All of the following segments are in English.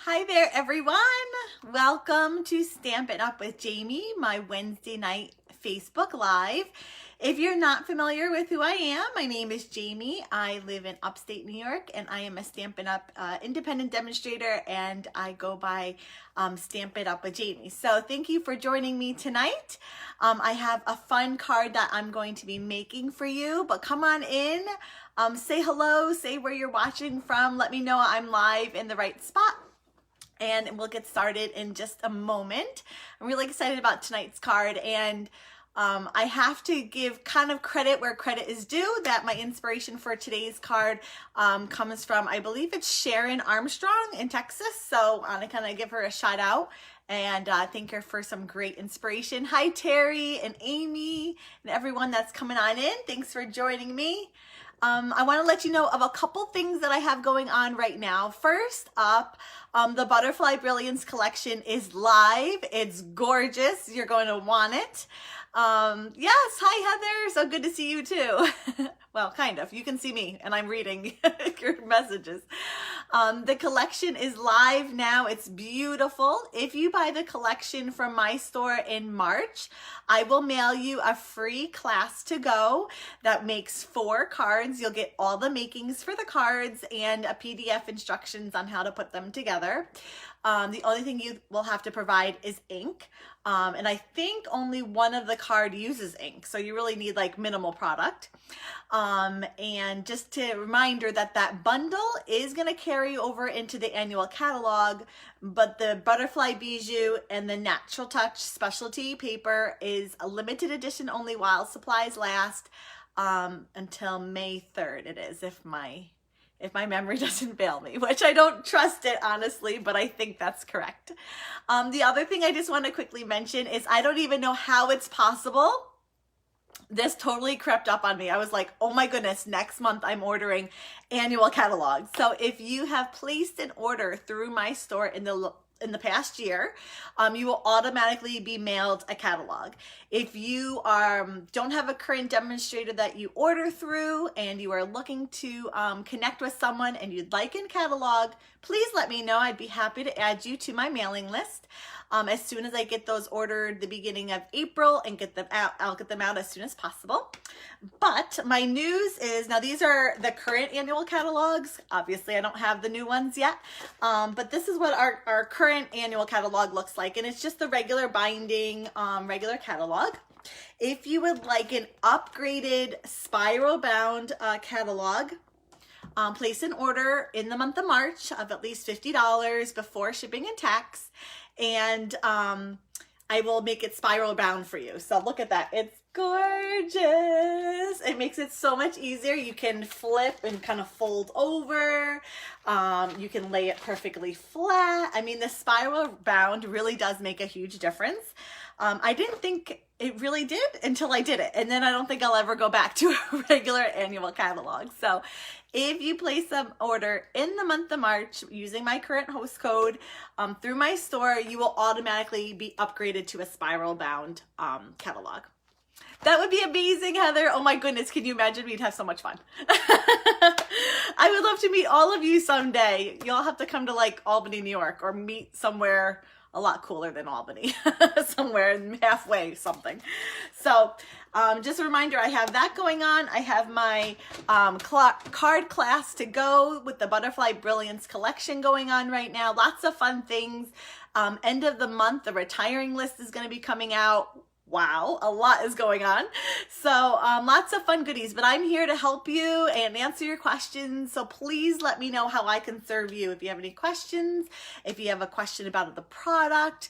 Hi there, everyone. Welcome to Stampin' Up with Jamie, my Wednesday night Facebook Live. If you're not familiar with who I am, my name is Jamie. I live in upstate New York, and I am a Stampin' Up independent demonstrator, and I go by Stampin' Up with Jamie. So thank you for joining me tonight. I have a fun card that I'm going to be making for you, but come on in, say hello, say where you're watching from, let me know I'm live in the right spot. And we'll get started in just a moment. I'm really excited about tonight's card, and I have to give kind of credit where credit is due, that my inspiration for today's card comes from, I believe it's Sharon Armstrong in Texas. So I kind of give her a shout out and thank her for some great inspiration. Hi, Terry and Amy and everyone that's coming on in. Thanks for joining me. I want to let you know of a couple things that I have going on right now. First up, the Butterfly Brilliance collection is live. It's gorgeous. You're going to want it. Yes, hi Heather. So good to see you too. Well, kind of. You can see me and I'm reading your messages. The collection is live now. It's beautiful. If you buy the collection from my store in March, I will mail you a free class to go that makes 4 cards. You'll get all the makings for the cards and a PDF instructions on how to put them together. The only thing you will have to provide is ink. And I think only one of the card uses ink. So you really need like minimal product. And just a reminder that that bundle is going to carry over into the annual catalog, but the Butterfly Bijou and the Natural Touch specialty paper is a limited edition only while supplies last, until May 3rd. It is, if my memory doesn't fail me, which I don't trust it, honestly, but I think that's correct. The other thing I just want to quickly mention is I don't even know how it's possible. This totally crept up on me. I was like, oh my goodness, next month I'm ordering annual catalogs. So if you have placed an order through my store in the past year, you will automatically be mailed a catalog. If you don't have a current demonstrator that you order through and you are looking to connect with someone and you'd like a catalog, please let me know. I'd be happy to add you to my mailing list. As soon as I get those ordered the beginning of April and get them out, I'll get them out as soon as possible. But my news is, now these are the current annual catalogs. Obviously I don't have the new ones yet, but this is what our current annual catalog looks like, and it's just the regular binding, regular catalog. If you would like an upgraded spiral bound catalog, place an order in the month of March of at least $50 before shipping and tax, and I will make it spiral bound for you. So look at that. It's gorgeous. It makes it so much easier. You can flip and kind of fold over. You can lay it perfectly flat. I mean, the spiral bound really does make a huge difference. I didn't think it really did until I did it. And then I don't think I'll ever go back to a regular annual catalog. So if you place an order in the month of March using my current host code through my store, you will automatically be upgraded to a spiral bound catalog. That would be amazing, Heather. Oh my goodness, can you imagine? We'd have so much fun. I would love to meet all of you someday. You'll have to come to like Albany, New York, or meet somewhere a lot cooler than Albany, somewhere halfway something. So just a reminder, I have that going on. I have my card class to go with the Butterfly Brilliance collection going on right now. Lots of fun things. End of the month, the retiring list is going to be coming out. Wow, a lot is going on. So lots of fun goodies, but I'm here to help you and answer your questions. So please let me know how I can serve you. If you have any questions, if you have a question about the product,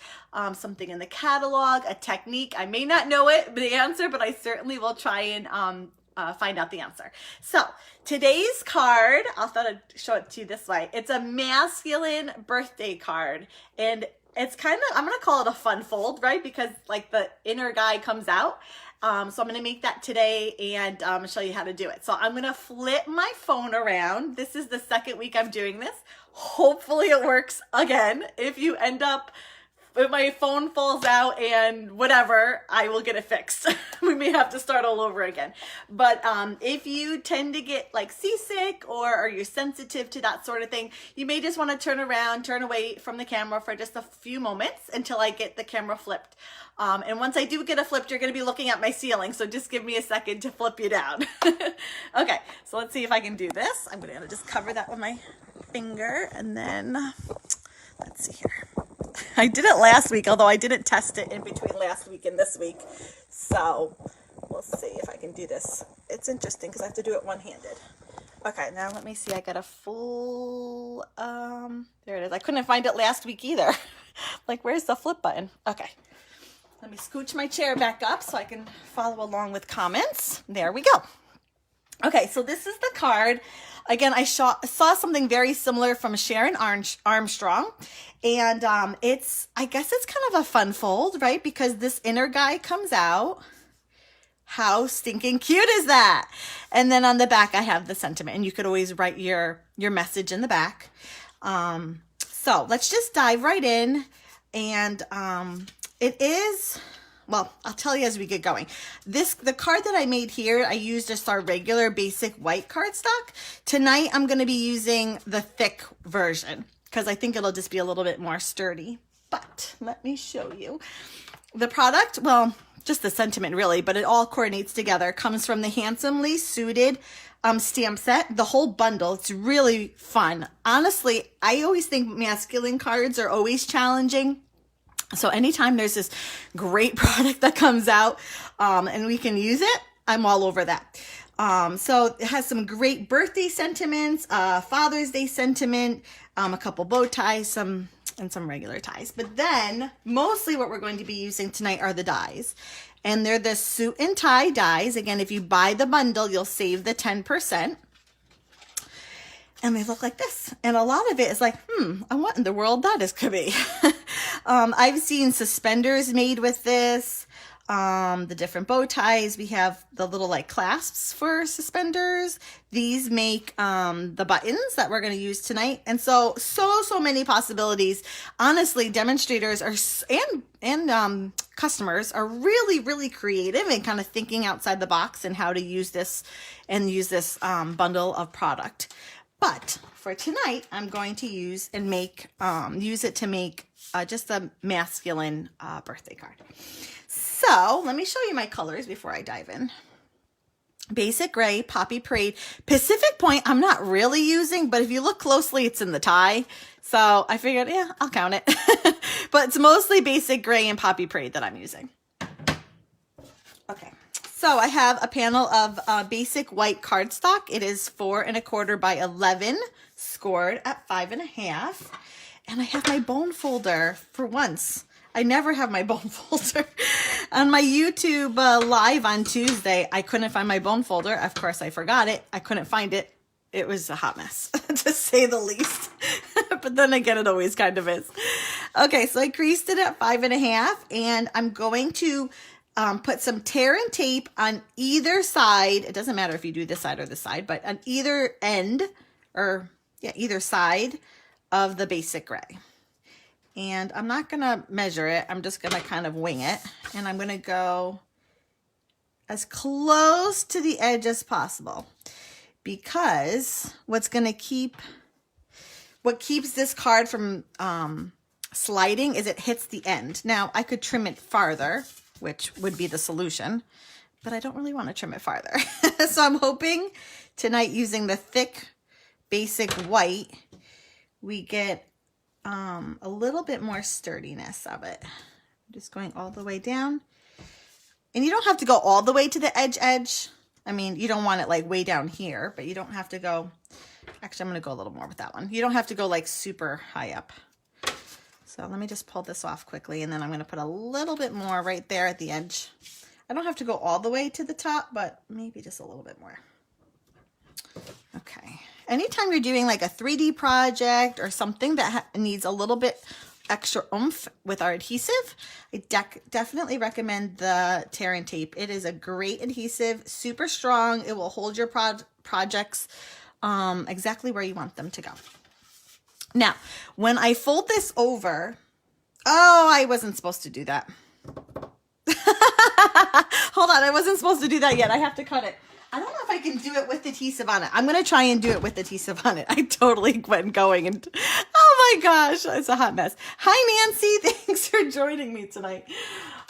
something in the catalog, a technique, I may not know the answer, but I certainly will try and find out the answer. So today's card, I'll show it to you this way. It's a masculine birthday card, and it's kind of, I'm going to call it a fun fold, right? Because like the inner guy comes out. So I'm going to make that today and show you how to do it. So I'm going to flip my phone around. This is the second week I'm doing this. Hopefully it works again. If you end up if my phone falls out and whatever, I will get it fixed. We may have to start all over again. But if you tend to get like seasick or you're sensitive to that sort of thing, you may just want to turn around, turn away from the camera for just a few moments until I get the camera flipped. And once I do get it flipped, you're going to be looking at my ceiling. So just give me a second to flip you down. Okay, so let's see if I can do this. I'm going to just cover that with my finger and then let's see here. I did it last week, although I didn't test it in between last week and this week. So we'll see if I can do this. It's interesting because I have to do it one-handed. Okay, now let me see. I got a full, there it is. I couldn't find it last week either. Like, where's the flip button? Okay. Let me scooch my chair back up so I can follow along with comments. There we go. Okay, so this is the card. Again, I saw something very similar from Sharon Armstrong. And I guess it's kind of a fun fold, right? Because this inner guy comes out. How stinking cute is that? And then on the back, I have the sentiment. And you could always write your message in the back. So let's just dive right in. And it is... Well, I'll tell you as we get going. The card that I made here, I used just our regular basic white cardstock. Tonight, I'm going to be using the thick version because I think it'll just be a little bit more sturdy. But let me show you. The product, well, just the sentiment really, but it all coordinates together. Comes from the Handsomely Suited stamp set, the whole bundle. It's really fun. Honestly, I always think masculine cards are always challenging. So anytime there's this great product that comes out and we can use it, I'm all over that. So it has some great birthday sentiments, Father's Day sentiment, a couple bow ties, and some regular ties. But then mostly what we're going to be using tonight are the dies. And they're the suit and tie dies. Again, if you buy the bundle, you'll save the 10%. And they look like this. And a lot of it is like, what in the world that is could be. I've seen suspenders made with this, the different bow ties. We have the little like clasps for suspenders. These make the buttons that we're going to use tonight. And so many possibilities. Honestly, demonstrators and customers are really, really creative and kind of thinking outside the box and how to use this bundle of product. But for tonight, I'm going to use it to make just a masculine birthday card. So let me show you my colors before I dive in. Basic Gray, Poppy Parade, Pacific Point, I'm not really using, but if you look closely, it's in the tie. So I figured, yeah, I'll count it. But it's mostly Basic Gray and Poppy Parade that I'm using. Okay. So I have a panel of basic white cardstock. It is 4 1/4 by 11, scored at 5 1/2. And I have my bone folder for once. I never have my bone folder. On my YouTube live on Tuesday, I couldn't find my bone folder. Of course, I forgot it. I couldn't find it. It was a hot mess, to say the least. But then again, it always kind of is. Okay, so I creased it at 5 1/2, and I'm going to put some tear and tape on either side. It doesn't matter if you do this side or this side, but on either end, or yeah, either side of the Basic Gray. And I'm not going to measure it. I'm just going to kind of wing it. And I'm going to go as close to the edge as possible. Because what keeps this card from sliding is it hits the end. Now, I could trim it farther, which would be the solution, but I don't really want to trim it farther. So I'm hoping tonight, using the thick basic white, we get a little bit more sturdiness of it. I'm just going all the way down. And you don't have to go all the way to the edge. I mean, you don't want it like way down here, but you don't have to go. Actually, I'm going to go a little more with that one. You don't have to go like super high up. So let me just pull this off quickly, and then I'm going to put a little bit more right there at the edge. I don't have to go all the way to the top, but maybe just a little bit more. Okay. Anytime you're doing like a 3D project or something that needs a little bit extra oomph with our adhesive, I definitely recommend the tear and tape. It is a great adhesive, super strong. It will hold your projects exactly where you want them to go. Now, when I fold this over, Oh, I wasn't supposed to do that. Hold on, I wasn't supposed to do that yet. I have to cut it. I don't know if I can do it with adhesive on it. I'm going to try and do it with adhesive on it. I totally went going and, oh my gosh, it's a hot mess. Hi, Nancy. Thanks for joining me tonight.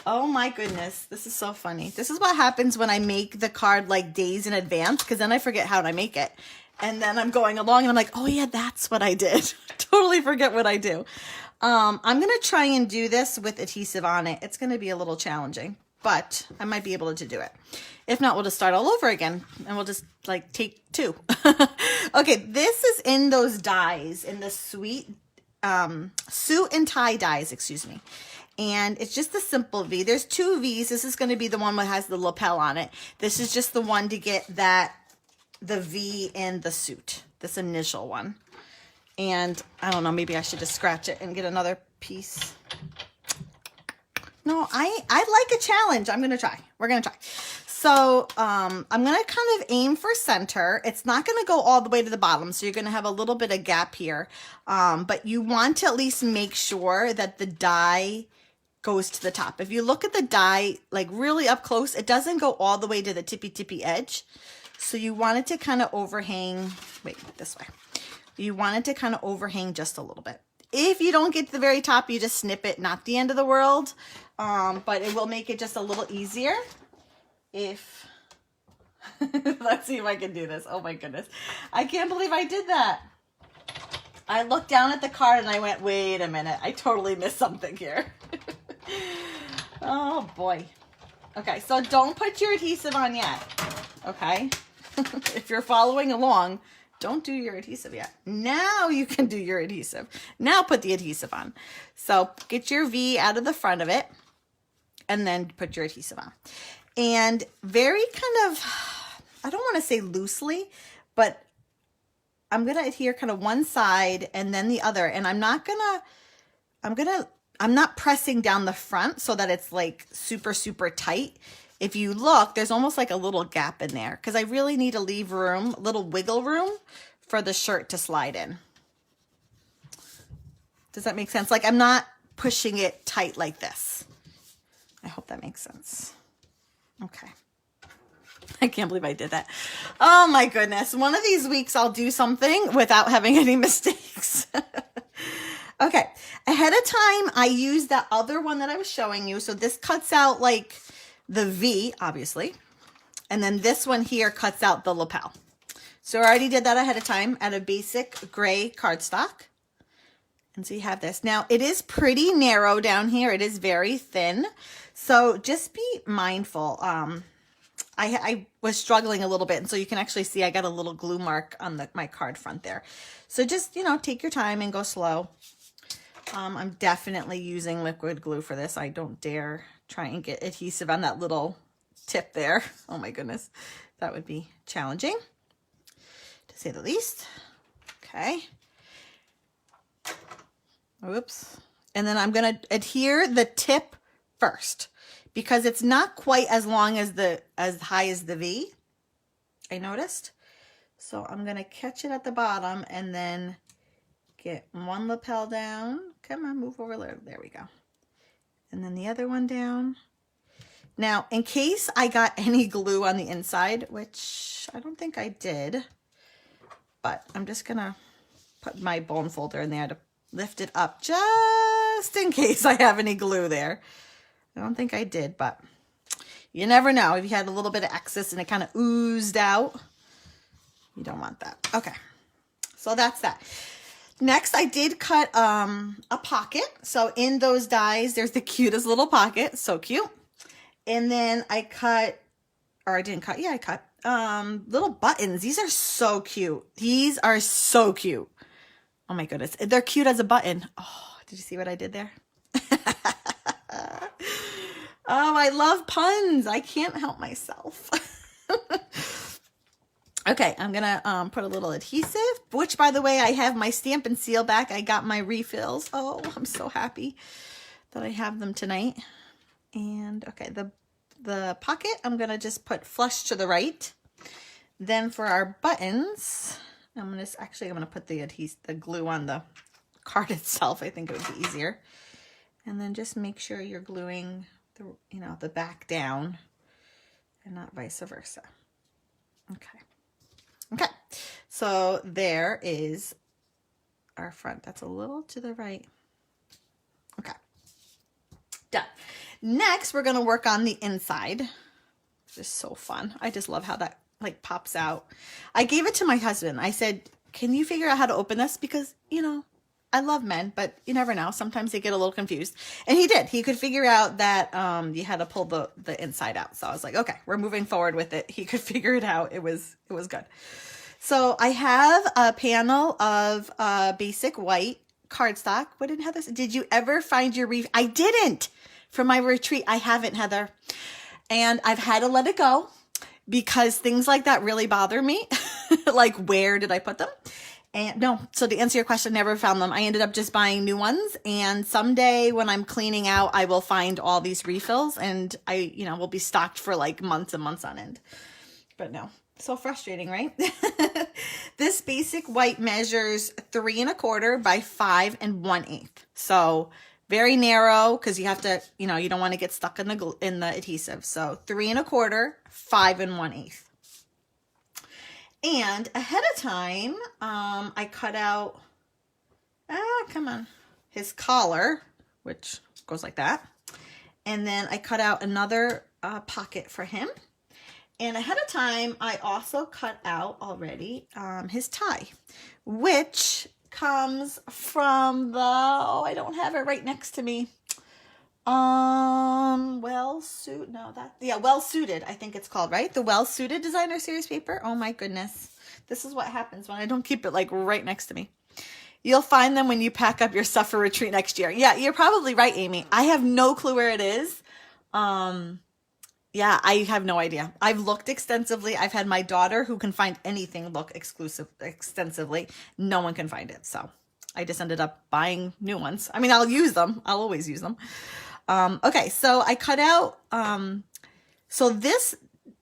Oh my goodness. This is so funny. This is what happens when I make the card like days in advance, because then I forget how to make it. And then I'm going along and I'm like, oh yeah, that's what I did. Totally forget what I do. I'm going to try and do this with adhesive on it. It's going to be a little challenging, but I might be able to do it. If not, we'll just start all over again and we'll just like take two. Okay, this is in those dies, in the suit and tie dies, excuse me. And it's just a simple V. There's two V's. This is going to be the one that has the lapel on it. This is just the one to get the V in the suit, this initial one. And I don't know, maybe I should just scratch it and get another piece. No, I like a challenge. I'm going to try. We're going to try. So I'm going to kind of aim for center. It's not going to go all the way to the bottom, so you're going to have a little bit of gap here. But you want to at least make sure that the die goes to the top. If you look at the die like really up close, it doesn't go all the way to the tippy edge. So you want it to kind of overhang, wait, this way. You want it to kind of overhang just a little bit. If you don't get to the very top, you just snip it, not the end of the world. But it will make it just a little easier if, let's see if I can do this. Oh my goodness. I can't believe I did that. I looked down at the card and I went, wait a minute. I totally missed something here. Oh boy. Okay, so don't put your adhesive on yet. Okay. If you're following along, don't do your adhesive yet. Now you can do your adhesive. Now put the adhesive on. So get your V out of the front of it and then put your adhesive on. And very kind of, I don't want to say loosely, but I'm going to adhere kind of one side and then the other. And I'm not pressing down the front so that it's like super, super tight. If you look, there's almost like a little gap in there because I really need to leave room, a little wiggle room for the shirt to slide in. Does that make sense? Like I'm not pushing it tight like this. I hope that makes sense. Okay. I can't believe I did that. Oh my goodness. One of these weeks I'll do something without having any mistakes. Okay. Ahead of time, I used that other one that I was showing you. So this cuts out like the V, obviously. And then this one here cuts out the lapel. So I already did that ahead of time at a basic gray cardstock. And so you have this. Now, it is pretty narrow down here. It is very thin. So just be mindful. I was struggling a little bit. And so you can actually see I got a little glue mark on my card front there. So just, you know, take your time and go slow. I'm definitely using liquid glue for this. I don't dare try and get adhesive on that little tip there. Oh my goodness. That would be challenging, to say the least. Okay. Oops. And then I'm going to adhere the tip first because it's not quite as long as as high as the V, I noticed. So I'm going to catch it at the bottom and then get one lapel down. Come on, move over there. There we go. And then the other one down. Now, in case I got any glue on the inside, which I don't think I did, but I'm just going to put my bone folder in there to lift it up just in case I have any glue there. I don't think I did, but you never know. If you had a little bit of excess and it kind of oozed out, you don't want that. Okay, so that's that. Next, I did cut a pocket. So in those dies, there's the cutest little pocket. So cute. And then I cut, or I didn't cut. Yeah, I cut little buttons. These are so cute. These are so cute. Oh my goodness. They're cute as a button. Oh, did you see what I did there? Oh, I love puns. I can't help myself. Okay, I'm going to put a little adhesive, which, by the way, I have my Stampin' Seal back. I got my refills. Oh, I'm so happy that I have them tonight. And, okay, the pocket, I'm going to just put flush to the right. Then for our buttons, I'm going to put the glue on the card itself. I think it would be easier. And then just make sure you're gluing the, you know, the back down and not vice versa. Okay. Okay. So there is our front. That's a little to the right. Okay. Done. Next, we're going to work on the inside. Just so fun. I just love how that like pops out. I gave it to my husband. I said, can you figure out how to open this? Because, you know, I love men, but you never know. Sometimes they get a little confused. And he did. He could figure out that you had to pull the inside out. So I was like, okay, we're moving forward with it. He could figure it out. It was good. So I have a panel of basic white cardstock. What did Heather say? Did you ever find your reef? I didn't. For my retreat, I haven't, Heather. And I've had to let it go because things like that really bother me. Like, where did I put them? And no, so to answer your question, never found them. I ended up just buying new ones. And someday when I'm cleaning out, I will find all these refills and I, you know, will be stocked for like months and months on end. But no, so frustrating, right? This basic white measures 3 1/4 by 5 1/8. So very narrow because you have to, you know, you don't want to get stuck in the adhesive. So 3 1/4, 5 1/8. And ahead of time, I cut out, come on, his collar, which goes like that. And then I cut out another pocket for him. And ahead of time, I also cut out already his tie, which comes from the, oh, I don't have it right next to me. Well Suited, I think it's called, right? The Well Suited Designer Series paper. Oh my goodness. This is what happens when I don't keep it like right next to me. You'll find them when you pack up your stuff for retreat next year. Yeah, you're probably right, Amy. I have no clue where it is. Yeah, I have no idea. I've looked extensively. I've had my daughter, who can find anything, look extensively. No one can find it. So I just ended up buying new ones. I mean, I'll use them. I'll always use them. Okay, so I cut out, so this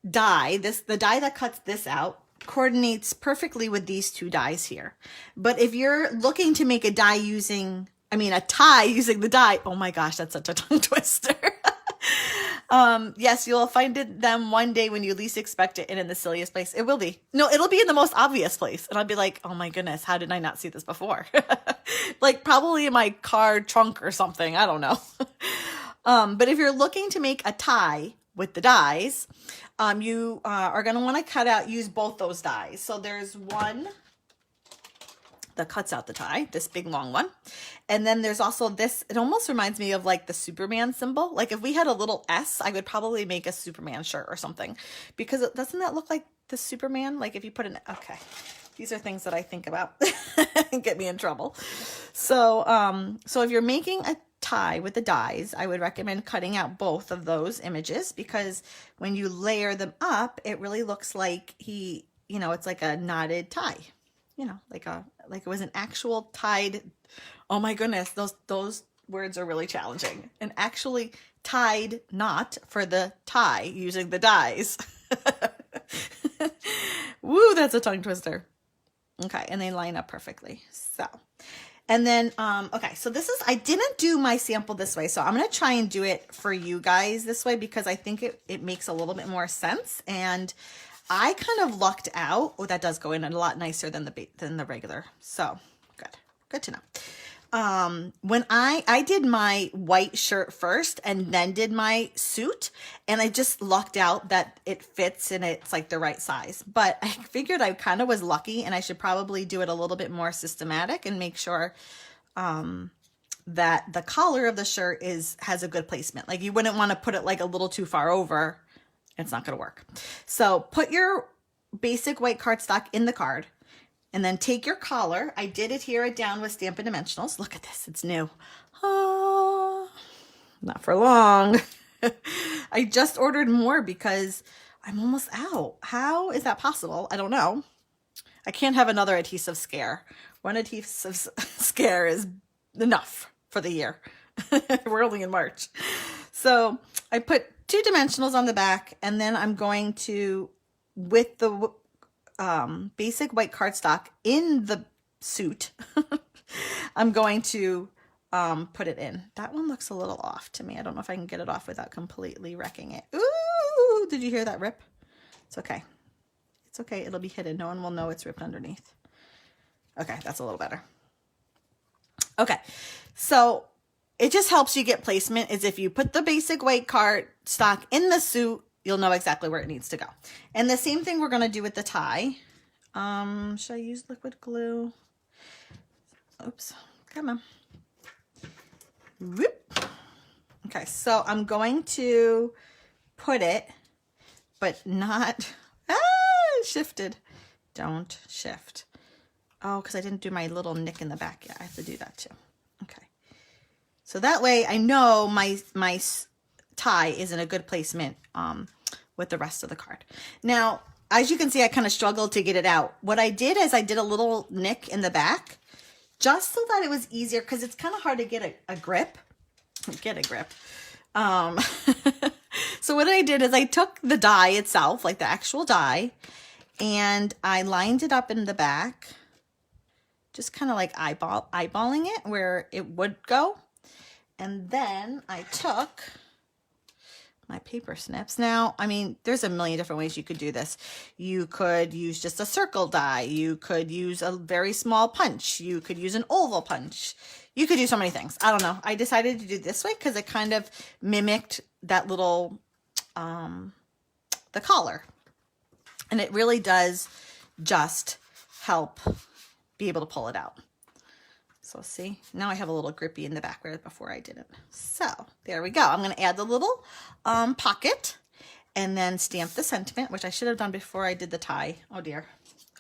die, the die that cuts this out coordinates perfectly with these two dies here. But if you're looking to make a tie using the die, oh my gosh, that's such a tongue twister. Yes, you'll find them one day when you least expect it and in the silliest place. It will be. No, it'll be in the most obvious place. And I'll be like, oh my goodness, how did I not see this before? Like probably in my car trunk or something. I don't know. But if you're looking to make a tie with the dies, you are going to want to use both those dies. So there's one that cuts out the tie, this big long one. And then there's also this, it almost reminds me of like the Superman symbol. Like if we had a little S, I would probably make a Superman shirt or something, because doesn't that look like the Superman? Like if you put okay, these are things that I think about and get me in trouble. So, so if you're making a tie with the dies, I would recommend cutting out both of those images, because when you layer them up, it really looks like it's like a knotted tie, like it was an actual tied. Oh my goodness, those words are really challenging. An actually tied knot for the tie using the dies. Woo, that's a tongue twister. Okay, and they line up perfectly. So, and then, okay, so I didn't do my sample this way, so I'm going to try and do it for you guys this way, because I think it makes a little bit more sense. And I kind of lucked out. Oh, that does go in a lot nicer than the regular. So good to know. When I did my white shirt first and then did my suit, and I just lucked out that it fits and it's like the right size. But I figured I kind of was lucky, and I should probably do it a little bit more systematic and make sure that the collar of the shirt has a good placement. Like you wouldn't want to put it like a little too far over. It's not going to work. So put your basic white cardstock in the card. And then take your collar. I did adhere it down with Stampin' Dimensionals. Look at this, it's new. Oh, not for long. I just ordered more because I'm almost out. How is that possible? I don't know. I can't have another adhesive scare. One adhesive scare is enough for the year. We're only in March. So I put 2 dimensionals on the back, and then I'm going to, with the basic white cardstock in the suit, I'm going to put it in. That one looks a little off to me. I don't know if I can get it off without completely wrecking it. Ooh, did you hear that rip? It's okay. It's okay. It'll be hidden. No one will know it's ripped underneath. Okay, that's a little better. Okay, so it just helps you get placement. Is if you put the basic white cardstock in the suit, you'll know exactly where it needs to go. And the same thing we're going to do with the tie. Should I use liquid glue? Oops, come on. Whoop. Okay, so I'm going to put it, but not, shifted. Don't shift. Oh, because I didn't do my little nick in the back yet. I have to do that too. Okay. So that way I know my tie is in a good placement with the rest of the card. Now, as you can see, I kind of struggled to get it out. What I did is I did a little nick in the back just so that it was easier, because it's kind of hard to get a grip. Get a grip. So what I did is I took the die itself, like the actual die, and I lined it up in the back, just kind of like eyeballing it where it would go. And then I took my paper snips. Now, I mean, there's a million different ways you could do this. You could use just a circle die. You could use a very small punch. You could use an oval punch. You could do so many things. I don't know. I decided to do this way because it kind of mimicked that little, the collar. And it really does just help be able to pull it out. So see, now I have a little grippy in the back where before I didn't. So there we go. I'm going to add the little pocket and then stamp the sentiment, which I should have done before I did the tie. Oh dear.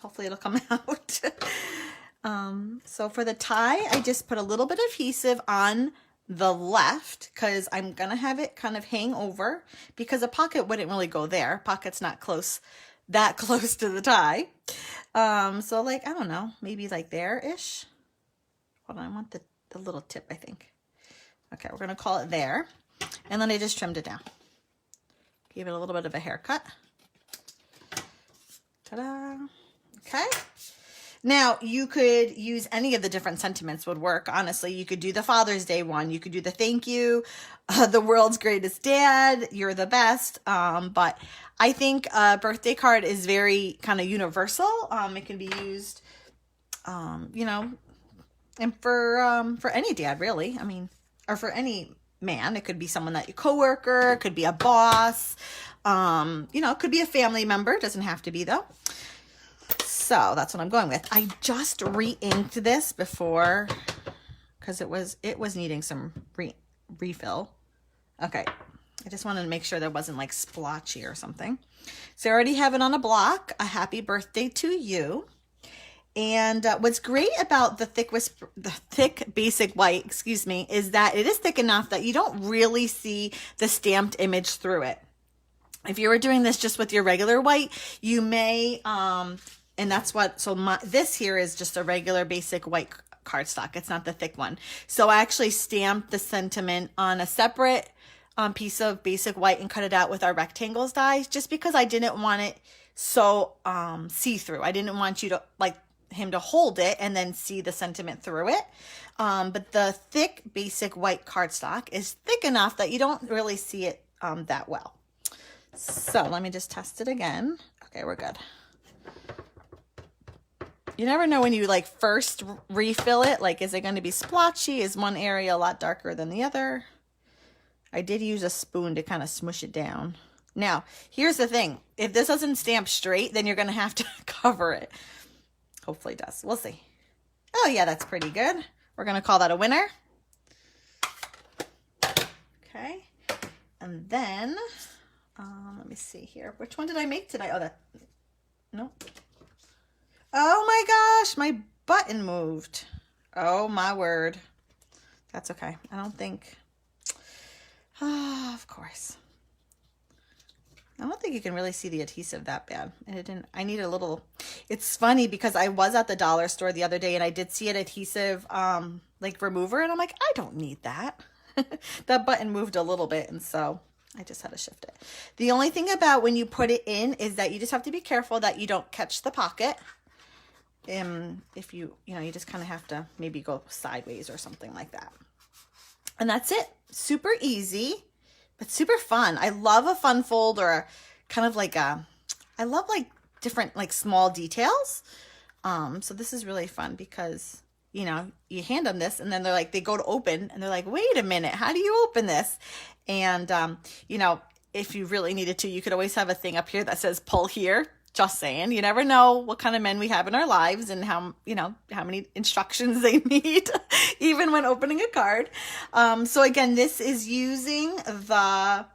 Hopefully it'll come out. So for the tie, I just put a little bit of adhesive on the left because I'm going to have it kind of hang over because a pocket wouldn't really go there. Pocket's not that close to the tie. So like, I don't know, maybe like there-ish. Hold on, I want the little tip, I think. Okay, we're going to call it there. And then I just trimmed it down. Gave it a little bit of a haircut. Ta-da. Okay. Now, you could use any of the different sentiments would work, honestly. You could do the Father's Day one. You could do the thank you, the world's greatest dad, you're the best. But I think a birthday card is very kind of universal. It can be used, you know, and for any dad, really. I mean, or for any man. It could be someone that your coworker, it could be a boss, you know, it could be a family member. It doesn't have to be, though. So that's what I'm going with. I just re-inked this before because it was needing some refill. Okay. I just wanted to make sure there wasn't like splotchy or something. So I already have it on a block. A happy birthday to you. And what's great about the thick basic white, excuse me, is that it is thick enough that you don't really see the stamped image through it. If you were doing this just with your regular white, you may, and that's what, so this here is just a regular basic white cardstock. It's not the thick one. So I actually stamped the sentiment on a separate piece of basic white and cut it out with our rectangles dies, just because I didn't want it so see-through. I didn't want you to like him to hold it and then see the sentiment through it. But the thick basic white cardstock is thick enough that you don't really see it that well. So let me just test it again. Okay, we're good. You never know when you like first refill it, like is it going to be splotchy? Is one area a lot darker than the other? I did use a spoon to kind of smush it down. Now, here's the thing. If this doesn't stamp straight, then you're going to have to cover it. Hopefully it does. We'll see. Oh yeah, that's pretty good. We're going to call that a winner. Okay. And then, let me see here. Which one did I make today? Oh, that, nope. Oh my gosh, my button moved. Oh my word. That's okay. I don't think, of course. I don't think you can really see the adhesive that bad. And it didn't, I need a little, it's funny because I was at the dollar store the other day and I did see an adhesive, like remover. And I'm like, I don't need that. That button moved a little bit. And so I just had to shift it. The only thing about when you put it in is that you just have to be careful that you don't catch the pocket. If you know, you just kind of have to maybe go sideways or something like that. And that's it. Super easy, but super fun. I love a fun fold, or kind of like I love like different like small details. So this is really fun because, you know, you hand them this and then they're like, they go to open and they're like, wait a minute, how do you open this? And, you know, if you really needed to, you could always have a thing up here that says pull here. Just saying, you never know what kind of men we have in our lives and how, you know, how many instructions they need, even when opening a card. So again, this is using the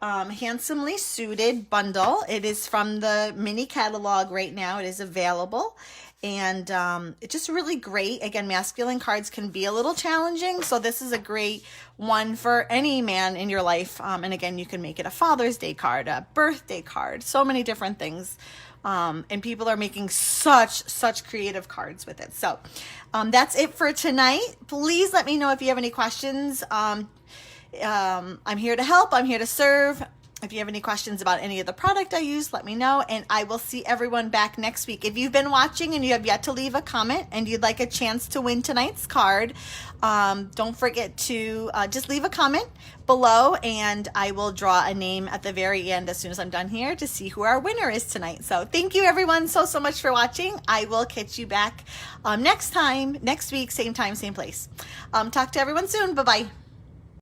Handsomely Suited bundle. It is from the mini catalog right now. It is available. And it's just really great. Again, masculine cards can be a little challenging, so this is a great one for any man in your life. And again, you can make it a Father's Day card, a birthday card, so many different things. And people are making such creative cards with it. So that's it for tonight. Please let me know if you have any questions. I'm here to help. I'm here to serve. If you have any questions about any of the product I use, let me know, and I will see everyone back next week. If you've been watching and you have yet to leave a comment and you'd like a chance to win tonight's card, don't forget to just leave a comment below, and I will draw a name at the very end as soon as I'm done here to see who our winner is tonight. So thank you everyone so much for watching. I will catch you back next week, same time, same place. Talk to everyone soon. Bye-bye.